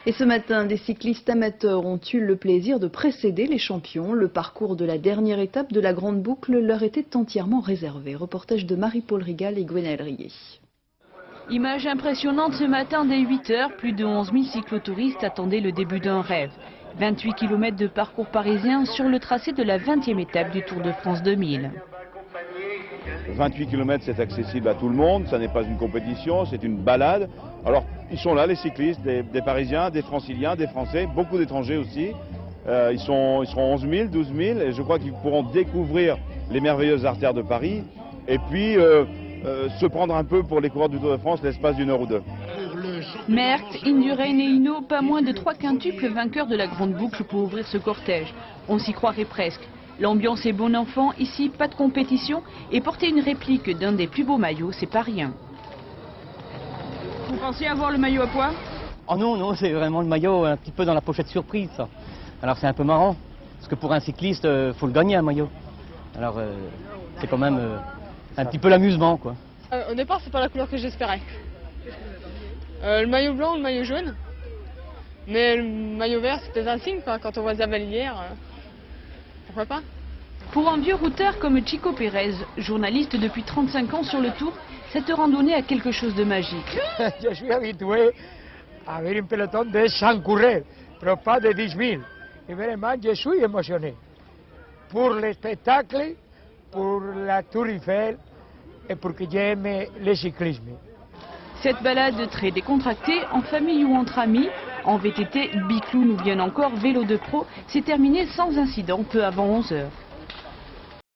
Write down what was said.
Et ce matin, des cyclistes amateurs ont eu le plaisir de précéder les champions. Le parcours de la dernière étape de la Grande Boucle leur était entièrement réservé. Reportage de Marie-Paul Rigal et Gwenaël Rier. Image impressionnante ce matin dès 8 h, plus de 11 000 cyclotouristes attendaient le début d'un rêve. 28 km de parcours parisien sur le tracé de la 20e étape du Tour de France 2000. 28 km, c'est accessible à tout le monde, ça n'est pas une compétition, c'est une balade. Alors, ils sont là, les cyclistes, des Parisiens, des Franciliens, des Français, beaucoup d'étrangers aussi. Ils seront 11 000, 12 000, et je crois qu'ils pourront découvrir les merveilleuses artères de Paris, et puis se prendre un peu pour les coureurs du Tour de France l'espace d'une heure ou deux. Merckx, Indurain et Hinault, pas moins de 3 quintuples vainqueurs de la Grande Boucle pour ouvrir ce cortège. On s'y croirait presque. L'ambiance est bon enfant, ici pas de compétition, et porter une réplique d'un des plus beaux maillots, c'est pas rien. Vous pensez avoir le maillot à poids? Oh non, c'est vraiment le maillot un petit peu dans la pochette surprise, ça. Alors c'est un peu marrant, parce que pour un cycliste, faut le gagner un maillot. Alors c'est quand même un petit peu l'amusement, quoi. Au départ, c'est pas la couleur que j'espérais. Le maillot blanc ou le maillot jaune. Mais le maillot vert, c'était un signe, quoi. Quand on voit Isabelle hier, pourquoi pas? Pour un vieux routeur comme Chico Pérez, journaliste depuis 35 ans sur le Tour, cette randonnée a quelque chose de magique. Je suis habitué à ver un peloton de 100 coureurs, mais pas de 10 000. Et vraiment, je suis émotionné. Pour le spectacle, pour la Tour Eiffel et pour que j'aime le cyclisme. Cette balade très décontractée, en famille ou entre amis, en VTT, bicloun ou bien encore vélo de pro, s'est terminée sans incident peu avant 11 h.